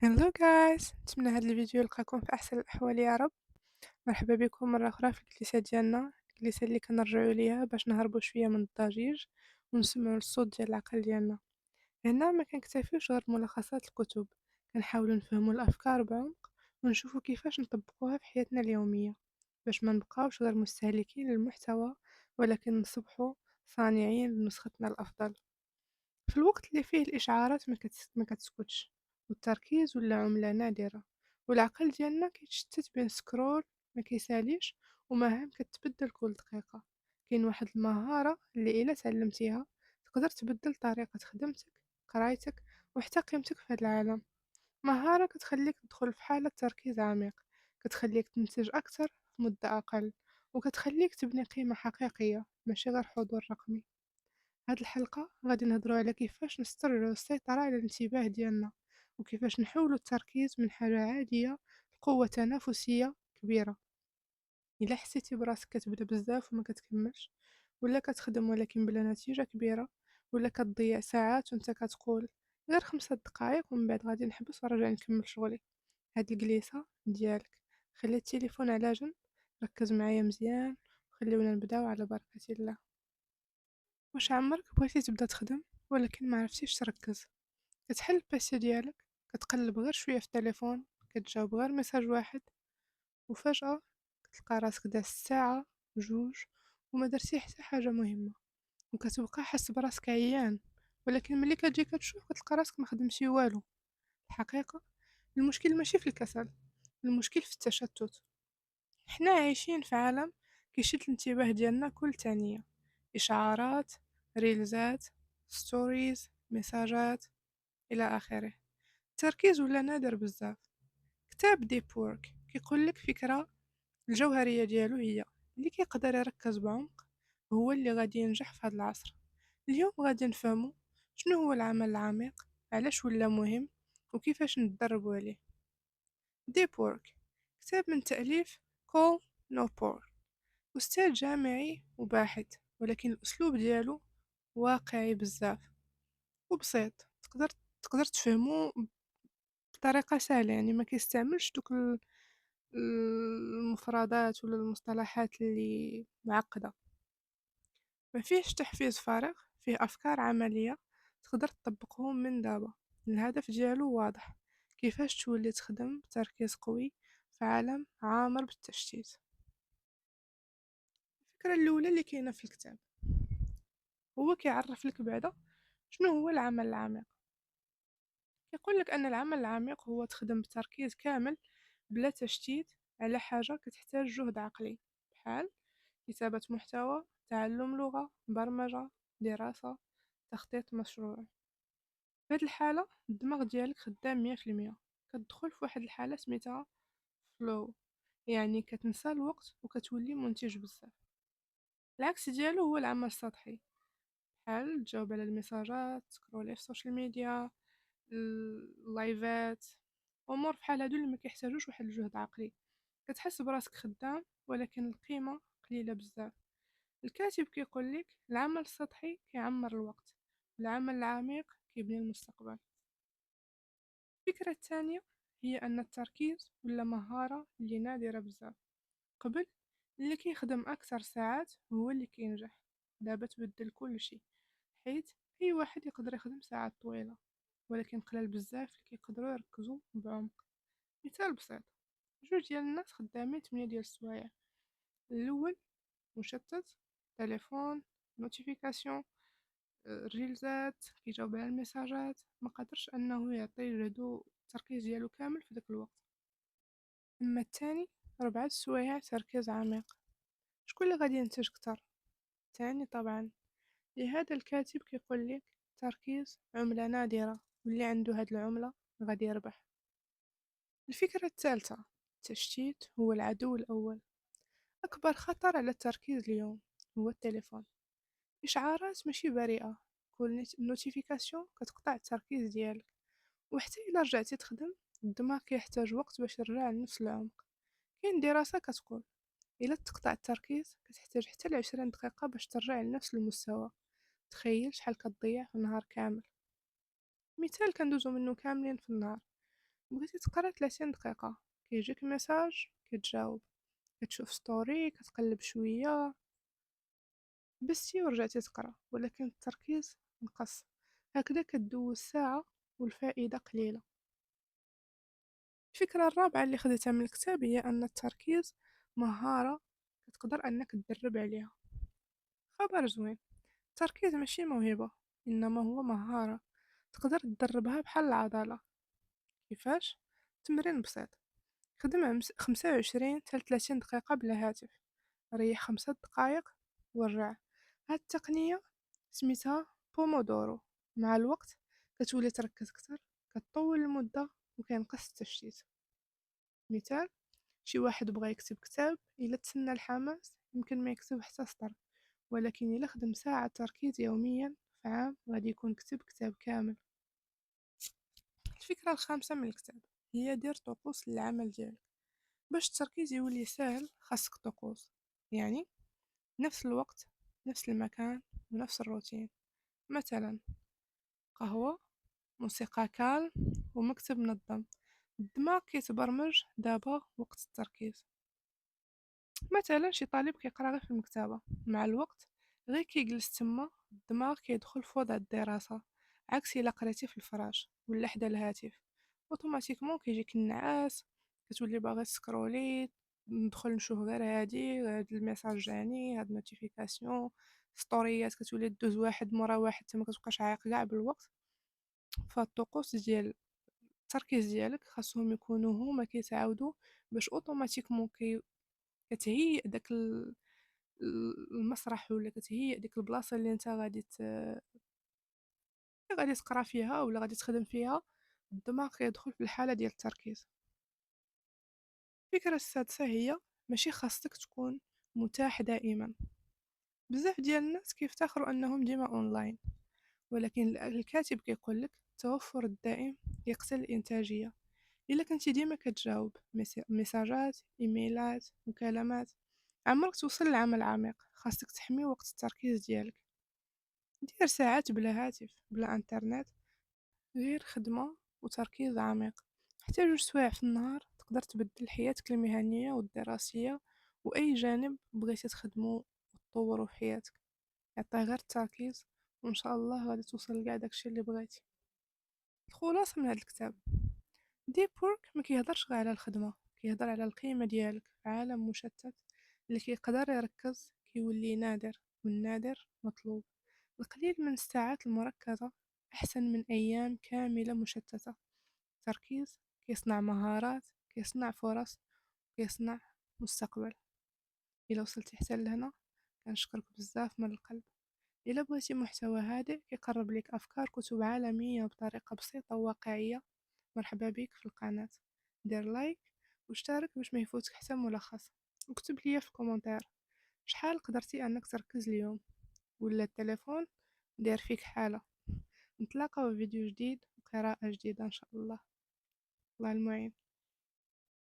Hello guys! نتمنى هاد الفيديو يلقاكم في أحسن الأحوال يا رب. مرحبا بكم مرة أخرى في الكليسة ديالنا، الكليسة اللي كنرجعو ليها باش نهربو شوية من الضجيج ونسمعو الصوت ديال العقل ديالنا. هنا ما كنكتفيوش غير بملخصات الكتب، كنحاولو نفهمو الأفكار بعمق ونشوفو كيفاش نطبقوها في حياتنا اليومية، باش ما نبقاوش غير مستهلكين للمحتوى ولكن نصبحو صانعين لنسختنا الأفضل. في الوقت اللي فيه الإشعارات ما كتسكتش والتركيز ولا عملة نادرة والعقل ديالنا كيتشتت بين سكرول ما كيساليش ومهام كتبدل كل دقيقة. كاين واحد المهارة اللي إلا تعلمتيها تقدر تبدل طريقة خدمتك، قرايتك، وحتى قيمتك في هذا العالم. مهارة كتخليك تدخل في حالة تركيز عميق، كتخليك تنتج أكثر في مدة أقل، وكتخليك تبني قيمة حقيقية ماشي غير حضور رقمي. هاد الحلقة غادي نهضروا على كيفاش نسترجعوا السيطرة على الانتباه ديالنا، وكيفاش نحولوا التركيز من حاجة عادية لقوة تنافسية كبيرة. إلا حسيتي براسك كتبدا بزاف وما كتكملش، ولا كتخدم ولكن بلا نتيجة كبيرة، ولا كتضيع ساعات وانت كتقول غير 5 دقايق ومن بعد غادي نحبس ونرجع نكمل شغلي، هاد الجليسة ديالك. خلي التليفون على جنب، ركز معايا مزيان، وخليونا نبداو على بركة الله. واش عمرك بغيتي تبدا تخدم ولكن ما عرفتيش تركز؟ كتحل الباسي ديالك، كتقلب غير شويه في التليفون، كتجاوب غير ميساج واحد، وفجأة كتلقى راسك داز ساعة جوج وما درتي حتى حاجة مهمة، وكتبقى حاس براسك عيان. ولكن ملي كتجي كتشوف كتلقى راسك ما خدمتي والو. الحقيقة المشكل ماشي في الكسل، المشكل في التشتت. حنا عايشين في عالم كيشد الانتباه ديالنا كل ثانية، إشعارات، ريلزات، ستوريز، ميساجات، إلى آخره. التركيز ولا نادر بزاف. كتاب ديب وورك كيقولك فكرة الجوهرية ديالو هي اللي كيقدر يركز بعمق هو اللي غادي ينجح في هذا العصر. اليوم غادي نفهمو شنو هو العمل العميق، علاش ولا مهم، وكيفاش ندربو عليه. ديب وورك كتاب من تأليف كول نوبور، أستاذ جامعي وباحث، ولكن الأسلوب ديالو واقعي بزاف وبسيط، تقدر تفهمو بطريقة سهلة. يعني ما كيستعملش دوك المفردات ولا المصطلحات اللي معقدة. ما فيهش تحفيز فارغ، فيه أفكار عملية تقدر تطبقهم من دابا. الهدف ديالو واضح: كيفاش تولي تخدم بتركيز قوي في عالم عامر بالتشتيت. الفكرة الأولى اللي كاينة في الكتاب هو كيعرف لك بعدا شنو هو العمل العميق. يقول لك أن العمل العميق هو تخدم بتركيز كامل بلا تشتيت على حاجة كتحتاج جهد عقلي، بحال كتابة محتوى، تعلم لغة، برمجة، دراسة، تخطيط مشروع. في هاد الحالة الدماغ ديالك خدام 100%، كتدخل في واحد الحالة سميتها فلو، يعني كتنسى الوقت وكتولي منتج بزاف. العكس ديالو هو العمل السطحي، بحال تجاوب على الميساجات، تسكرولي في السوشيال ميديا، اللايفات، امور بحال هادو اللي ما كيحتاجوش واحد الجهد عقلي. كتحس براسك خدام ولكن القيمه قليله بزاف. الكاتب كيقول لك العمل السطحي كيعمر الوقت، العمل العميق كيبني المستقبل. الفكره الثانيه هي ان التركيز ولا مهاره اللي نادره بزاف. قبل اللي كيخدم اكثر ساعات هو اللي كينجح، دابا تبدل كل شيء، حيت اي واحد يقدر يخدم ساعات طويله، ولكن قلال بزاف اللي كيقدروا يركزوا بعمق. مثال بسيط: جوج ديال الناس خدامين 8 ديال السوايع، الاول مشتت، تليفون، نوتيفيكاسيون، ريلزات، كيجاوب على الميساجات، ما قدرش انه يعطي جهدو التركيز ديالو كامل في داك الوقت. اما الثاني 4 السوايع تركيز عميق، شكون اللي غادي ينتج كتر؟ الثاني طبعا. لهذا الكاتب كيقول لك التركيز عملة نادرة، واللي عنده هاد العملة غادي يربح. الفكرة الثالثة: التشتيت هو العدو الأول. أكبر خطر على التركيز اليوم هو التليفون. إشعارات ماشي بريئة، كل نوتيفيكاسيون كتقطع التركيز ديالك، وحتى إلا رجعتي تخدم الدماغ كيحتاج وقت باش يرجع لنفس العمق. كاين دراسة كتقول إلا تقطع التركيز كتحتاج حتى ل20 دقيقة باش ترجع لنفس المستوى. تخيل شحال كتضيع في النهار كامل. مثال كندوزو منه كاملين في النهار: بغيتي تقرا 30 دقيقة، كيجيك ميساج كتجاوب، كتشوف ستوري، كتقلب شوية، بستي ورجعتي تقرا، ولكن التركيز نقص. هكذا كدوز ساعة والفائدة قليلة. الفكرة الرابعة اللي خديتها من الكتاب هي أن التركيز مهارة كتقدر أنك تدرب عليها. خبر زوين، التركيز ماشي موهبة، إنما هو مهارة تقدر تدربها بحال العضلة. كيفاش؟ تمرين بسيط، خدم 25 حتى 30 دقيقة بلا هاتف، ريح 5 دقايق ورجع. هاد التقنية سميتها بومودورو. مع الوقت كتولي تركز كتر، كتطول المدة وكينقص التشتيت. مثال، شي واحد بغا يكتب كتاب، إلا تسنى الحماس يمكن ما يكتب حتى سطر، ولكن إلا خدم ساعة تركيز يوميا في عام غادي يكون كتب كتاب كامل. الفكرة الخامسة من الكتاب هي دير طقوس للعمل ديالك. باش التركيز يولي سهل خاصك طقوس، يعني نفس الوقت، نفس المكان، ونفس الروتين. مثلا قهوة، موسيقى كالم، ومكتب منظم. الدماغ كيتبرمج دابا وقت التركيز. مثلا شي طالب كيقرا غير في المكتبة، مع الوقت غير كيجلس تما الدماغ كيدخل في وضع الدراسة، عكس الا قريتي في الفراش ولا حدا الهاتف، اوتوماتيكمون كيجيك النعاس، كتولي باغي تسكرولي، ندخل نشوف غير هاد الميساج جاني، هاد نوتيفيكاسيون، ستوريات، كتولي دوز واحد مورا واحد حتى ما كتبقاش عايق كاع بالوقت. فالطقوس ديال التركيز ديالك خاصهم يكونوا هما كيتعاودوا باش اوتوماتيكمون كتهيئ داك المسرح، ولا كتهيئ ديك البلاصه اللي انت غادي تقرا فيها ولا غادي تخدم فيها، الدماغ كيدخل في الحاله ديال التركيز. الفكره السادسه هي ماشي خاصك تكون متاح دائما. بزاف ديال الناس كيفتخروا انهم ديما اونلاين، ولكن الكاتب كيقولك التوفر الدائم يقتل الانتاجيه. الا كنتي ديما كتجاوب ميساجات، ايميلات، مكالمات، عمرك توصل للعمل العميق. خاصك تحمي وقت التركيز ديالك، دير ساعات بلا هاتف بلا انترنت، غير خدمة وتركيز عميق. حتى 2 سوايع في النهار تقدر تبدل حياتك المهنية والدراسية، وأي جانب بغيتي تخدمو وتطورو في حياتك. يعطيه غير التركيز، وإن شاء الله غادي توصل لكاع داكشي اللي بغيتي. الخلاصة من هذا الكتاب، ديب وورك ما كيهضرش غير على الخدمة، كيهضر على القيمة ديالك في عالم مشتت. اللي كيقدر يركز كيولي نادر، والنادر مطلوب. القليل من الساعات المركزة أحسن من أيام كاملة مشتتة. التركيز كيصنع مهارات، كيصنع فرص، كيصنع مستقبل. إلا وصلتي حتى لهنا كنشكرك بزاف من القلب. إلا بغيتي محتوى هادئ كيقرب لك أفكار كتب عالمية بطريقة بسيطة وواقعية، مرحبا بك في القناة. دير لايك واشترك باش ما يفوتك حتى ملخص، وكتب لي في الكومنتير شحال قدرتي انك تركز اليوم، ولا التليفون داير فيك حالة. نتلاقاو في فيديو جديد وقراءة جديدة ان شاء الله. الله المعين.